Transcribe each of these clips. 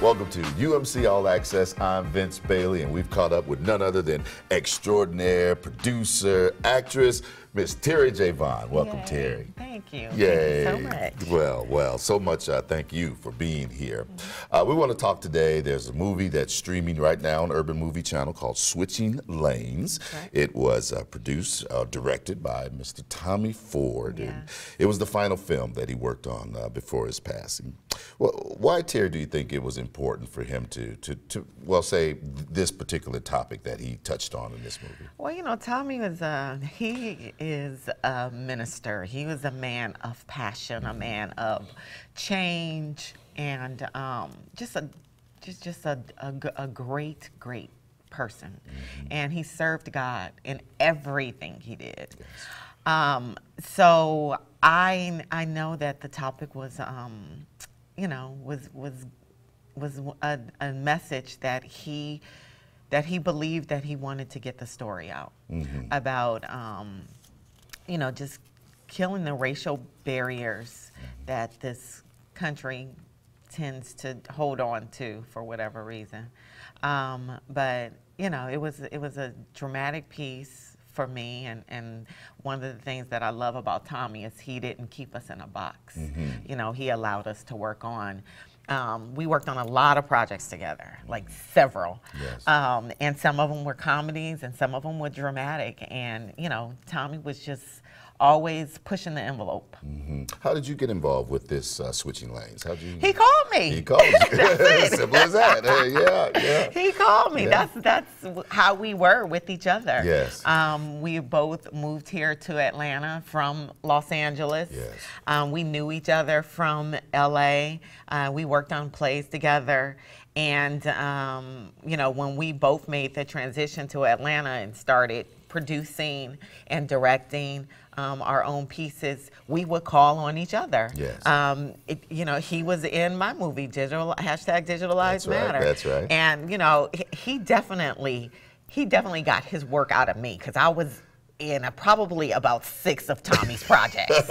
Welcome to UMC All Access. I'm Vince Bailey, and we've caught up with none other than extraordinaire producer, actress, Miss Terri J. Vaughn. Welcome, Yay. Terri. Thank you. Yay. Thank you so much. Well, so much thank you for being here. We want to talk today. There's a movie that's streaming right now on Urban Movie Channel called Switching Lanes. Right. It was produced, directed by Mr. Tommy Ford. Yeah. And it was the final film that he worked on before his passing. Well, why, Terri, do you think it was important for him to say this particular topic that he touched on in this movie? Well, you know, Tommy was he is a minister. He was a man of passion, a man of change, and just a great person. And he served God in everything he did. Yes. So I know that the topic was you know, was a message that he believed that he wanted to get the story out about, you know, just killing the racial barriers that this country tends to hold on to for whatever reason. But you know, it was a dramatic piece for me, and one of the things that I love about Tommy is he didn't keep us in a box. You know, he allowed us to work on. We worked on a lot of projects together, like several. Yes. And some of them were comedies and some of them were dramatic. And, you know, Tommy was just always pushing the envelope. How did you get involved with this Switching Lanes? How did you? He called me. He called you. Simple as that. Yeah. He called me. Yeah. That's how we were with each other. Yes. We both moved here to Atlanta from Los Angeles. Yes. We knew each other from LA. We worked on plays together. And, you know, when we both made the transition to Atlanta and started producing and directing our own pieces, we would call on each other. Yes. You know, he was in my movie, #Digital Lives Matter. That's right. And, you know, he definitely got his work out of me, because I was in probably about 6 of Tommy's projects.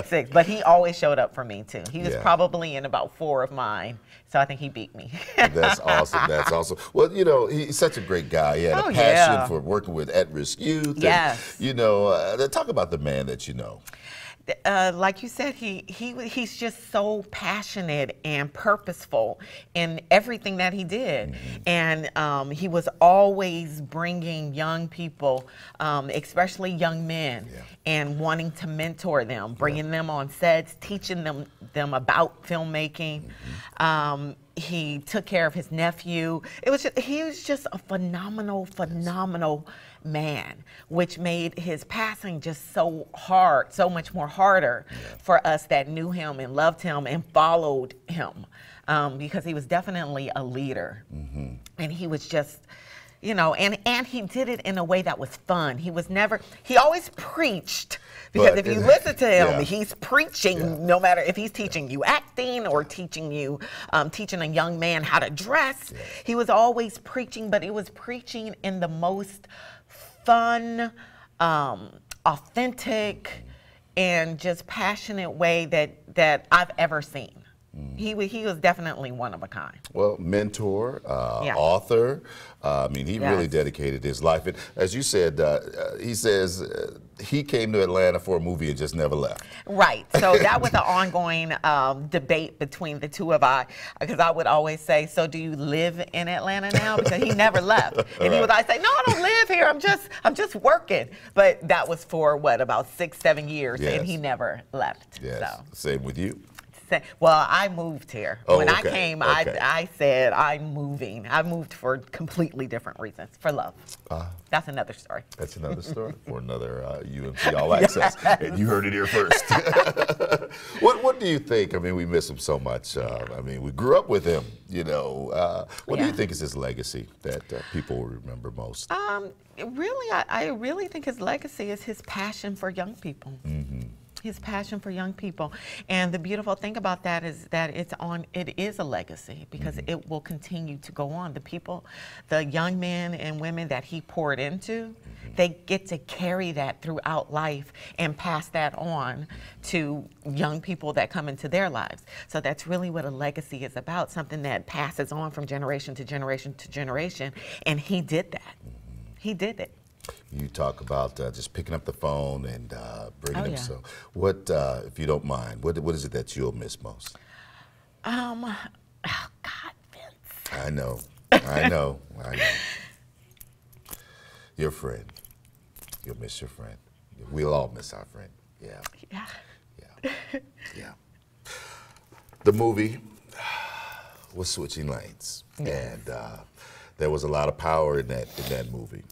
6, but he always showed up for me too. He was probably in about 4 of mine, so I think he beat me. That's awesome. That's awesome. Well, you know, he's such a great guy. He had a passion for working with at-risk youth. Yes. And, you know, talk about the man that you know. Like you said, he's just so passionate and purposeful in everything that he did. And he was always bringing young people, especially young men, and wanting to mentor them, bringing them on sets, teaching them about filmmaking. He took care of his nephew. He was just a phenomenal man, which made his passing just so much more harder for us that knew him and loved him and followed him, because he was definitely a leader. And he was just, you know, and he did it in a way that was fun. He always preached, because if you listen to him, he's preaching no matter if he's teaching you acting or teaching a young man how to dress. He was always preaching, but it was preaching in the most fun, authentic, and just passionate way that I've ever seen. He was definitely one of a kind. Well, mentor, author. I mean, he really dedicated his life. And as you said, he says he came to Atlanta for a movie and just never left. Right. So that was an ongoing debate between the two of us, because I would always say, "So do you live in Atlanta now?" Because he never left, and he would always say, "No, I don't live here. I'm just working." But that was for what, about 6, 7 years, and he never left. Yes. So. Same with you. Well, I moved here. When I came, okay. I said, I'm moving. I moved for completely different reasons, for love. That's another story. That's another story for another UMC All Access. And you heard it here first. What do you think? I mean, we miss him so much. I mean, we grew up with him, you know. What do you think is his legacy that people will remember most? Really, I really think his legacy is his passion for young people. His passion for young people. And the beautiful thing about that is that it is a legacy, because it will continue to go on. The people, the young men and women that he poured into, they get to carry that throughout life and pass that on to young people that come into their lives. So that's really what a legacy is about, something that passes on from generation to generation to generation. And he did that. He did it. You talk about just picking up the phone and bringing them. Yeah. So, what, if you don't mind, what is it that you'll miss most? Oh God, Vince. I know, I know. Your friend. You'll miss your friend. We'll all miss our friend. Yeah. Yeah. Yeah. Yeah. The movie was Switching Lanes, and there was a lot of power in that movie,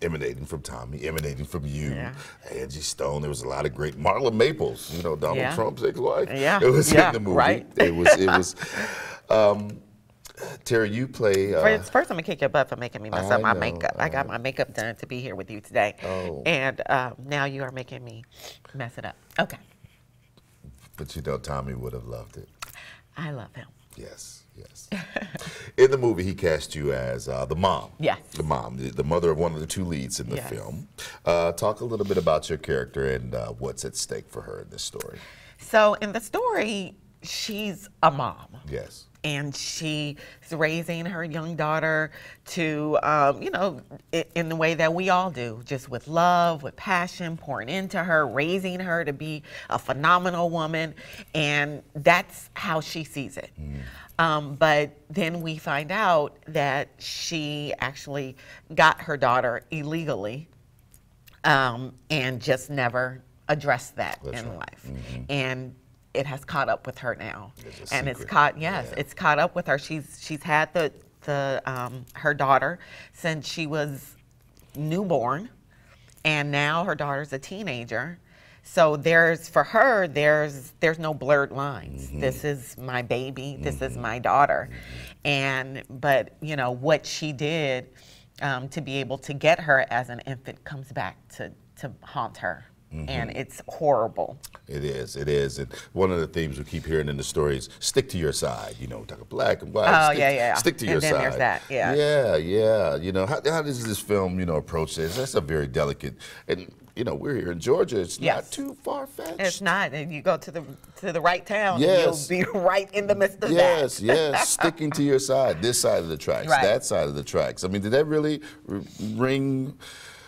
emanating from Tommy, emanating from you, Angie Stone. There was a lot of great Marla Maples, Donald Trump's ex-wife. Yeah, it was in the movie. Right. It was. Terri, you play. First, I'm gonna kick your butt for making me mess up my makeup. I got my makeup done to be here with you today, and now you are making me mess it up. Okay. But Tommy would have loved it. I love him. Yes, yes. In the movie, he cast you as the mom. Yes. The mom, the mother of one of the two leads in the film. Talk a little bit about your character and what's at stake for her in this story. So in the story, she's a mom. Yes. And she's raising her young daughter to, in the way that we all do, just with love, with passion, pouring into her, raising her to be a phenomenal woman. And that's how she sees it. But then we find out that she actually got her daughter illegally, and just never addressed that in life. And it has caught up with her now, and it's caught. It's caught up with her. She's had her daughter since she was newborn, and now her daughter's a teenager. So for her there's no blurred lines. This is my baby. This is my daughter, but what she did to be able to get her as an infant comes back to haunt her. And it's horrible. It is. And one of the themes we keep hearing in the story is stick to your side. Talk black and white. Stick to your side. And then there's that, Yeah. How does this film, approach this? That's a very delicate, and we're here in Georgia. It's not too far-fetched. It's not. And you go to the right town, and you'll be right in the midst of that. Yes. Sticking to your side. This side of the tracks. That side of the tracks. I mean, did that really ring?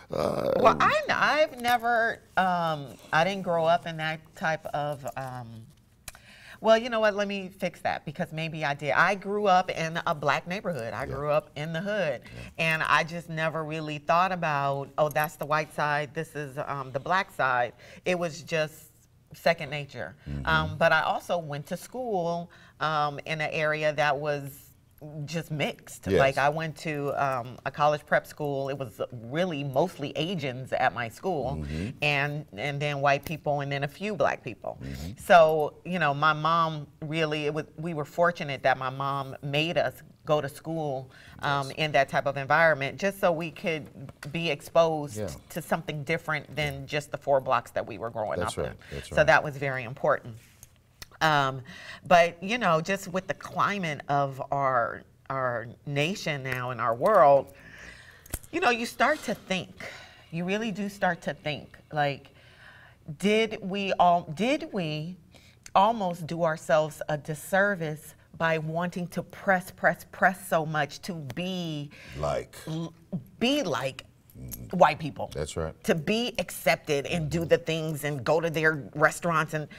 Well, I've never, I didn't grow up in that type of, well, you know what, let me fix that, because maybe I did. I grew up in a black neighborhood. I grew up in the hood, and I just never really thought about, oh, that's the white side, this is the black side. It was just second nature. But I also went to school in an area that was just mixed. Like I went to a college prep school. It was really mostly Asians at my school, and then white people, and then a few black people. So my mom really, we were fortunate that my mom made us go to school in that type of environment, just so we could be exposed to something different than just the 4 blocks that we were growing up in. So that was very important. But just with the climate of our nation now and our world, you start to think. You really do start to think, like, did we almost do ourselves a disservice by wanting to press so much to be like white people. That's right. To be accepted and do the things and go to their restaurants, and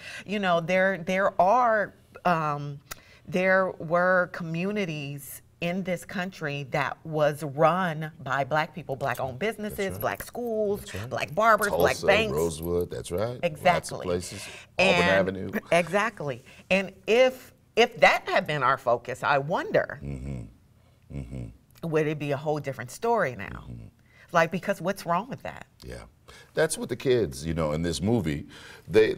there were communities in this country that was run by black people, black-owned businesses, black schools, black barbers, Tulsa, black banks. Rosewood, that's right. Exactly. Lots of places. Auburn Avenue. Exactly. And if that had been our focus, I wonder, would it be a whole different story now? Like, because what's wrong with that? Yeah, that's what the kids, in this movie, they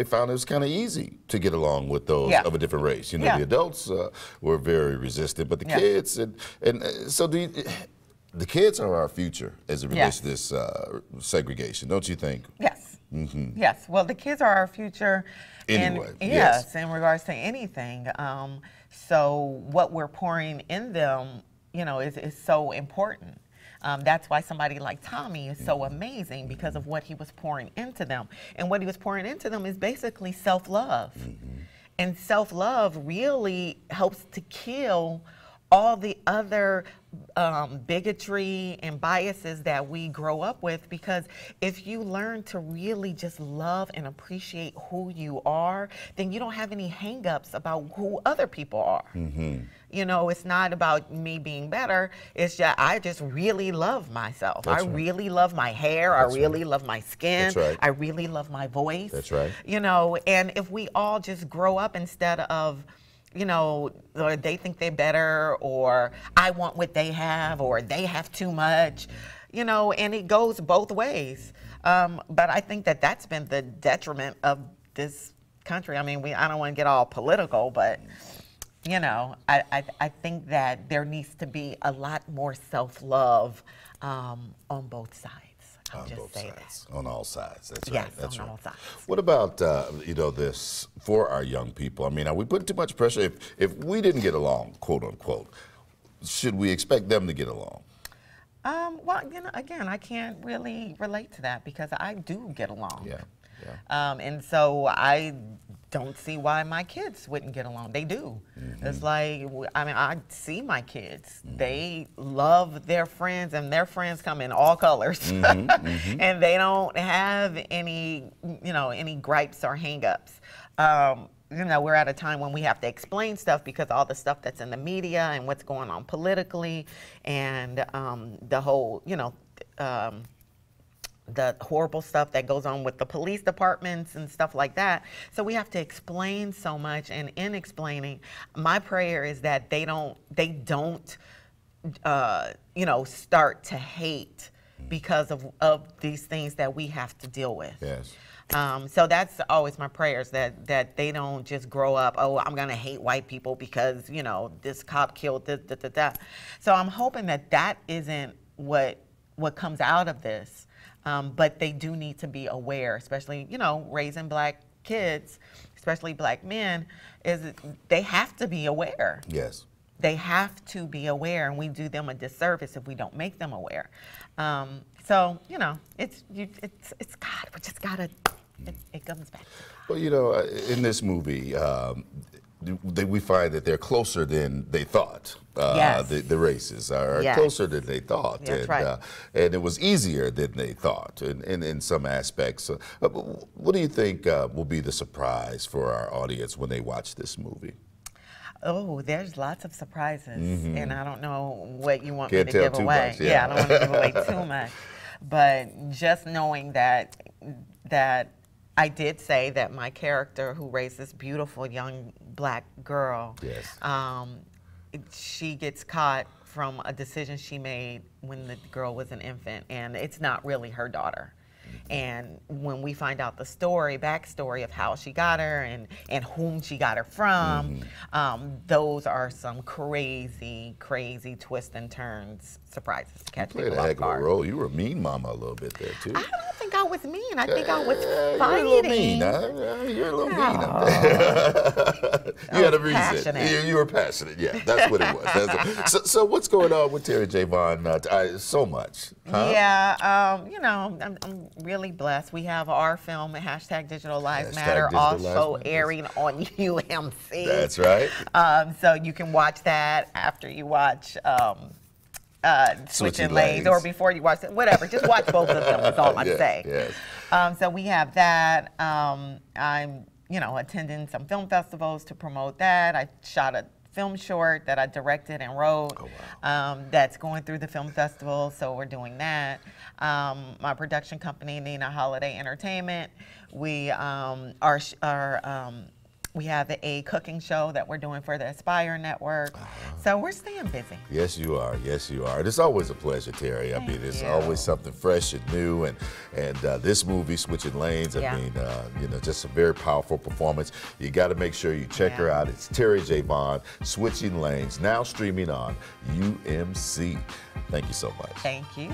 found it was kind of easy to get along with those of a different race. The adults were very resistant, but the kids, and so the kids are our future as it relates to this segregation, don't you think? Yes. Yes. Well, the kids are our future. Anyway, yes, in regards to anything. So what we're pouring in them, you know, is so important. That's why somebody like Tommy is so amazing, because of what he was pouring into them. And what he was pouring into them is basically self-love. And self-love really helps to kill all the other bigotry and biases that we grow up with, because if you learn to really just love and appreciate who you are, then you don't have any hang-ups about who other people are. You know, it's not about me being better. It's just, I just really love myself. I really love my hair. I really love my skin. I really love my voice. That's right. You know, and if we all just grow up instead of, you know, or they think they're better, or I want what they have, or they have too much, you know, and it goes both ways. But I think that that's been the detriment of this country. I mean, I don't want to get all political, but, you know, I think that there needs to be a lot more self-love on both sides. On both sides, on all sides. That's right. Yes, that's on right. all sides. What about you know, this for our young people? I mean, are we putting too much pressure? If we didn't get along, quote unquote, should we expect them to get along? Well, you know, again, I can't really relate to that, because I do get along. Yeah. And so I don't see why my kids wouldn't get along. They do. It's like, I mean, I see my kids. They love their friends, and their friends come in all colors. And they don't have any, you know, any gripes or hang-ups. You know, we're at a time when we have to explain stuff because all the stuff that's in the media and what's going on politically, and the whole, you know, the horrible stuff that goes on with the police departments and stuff like that. So we have to explain so much, and in explaining, my prayer is that they don't you know, start to hate because of these things that we have to deal with. Yes. So that's always my prayers, that they don't just grow up, oh, I'm gonna hate white people because, you know, this cop killed this, da, da, da. So I'm hoping that that isn't what comes out of this. But they do need to be aware, especially, you know, raising black kids, especially black men, is they have to be aware. Yes. They have to be aware, and we do them a disservice if we don't make them aware. So, you know, it's God. We just gotta. It comes back to God. Well, you know, in this movie, we find that they're closer than they thought. Yes. The races are closer than they thought. That's right. And it was easier than they thought in some aspects. What do you think will be the surprise for our audience when they watch this movie? Oh, there's lots of surprises, and I don't know what you want Can't me to tell give too away. much, yeah. I don't want to give away too much. But just knowing that I did say that my character, who raised this beautiful young black girl, she gets caught from a decision she made when the girl was an infant, and it's not really her daughter. And when we find out the backstory of how she got her and whom she got her from, those are some crazy, crazy twists and turns, surprises to catch people off guard. You played a heck of a role. You were a mean mama a little bit there, too. I don't think I was mean. I think I was fighting. You're a little mean. You're a little mean. You had a reason. Passionate. You were passionate. Yeah, that's what it was. So what's going on with Terri J. Vaughn? So much. Huh? Yeah, you know, I'm really blessed. We have our film, Digital Lives Matter, also airing on UMC. That's right. So you can watch that after you watch Switching Lanes, or before you watch it, whatever. Just watch both of them, is all I'm saying. Yes. So we have that. I'm, you know, attending some film festivals to promote that. I shot a film short that I directed and wrote. Oh, wow. That's going through the film festival, so we're doing that. My production company, Nina Holiday Entertainment, we are We have a cooking show that we're doing for the Aspire Network. So we're staying busy. Yes, you are. Yes, you are. It's always a pleasure, Terri. I mean, it's always something fresh and new. And this movie, Switching Lanes, I mean, you know, just a very powerful performance. You got to make sure you check her out. It's Terri J. Vaughn, Switching Lanes, now streaming on UMC. Thank you so much. Thank you.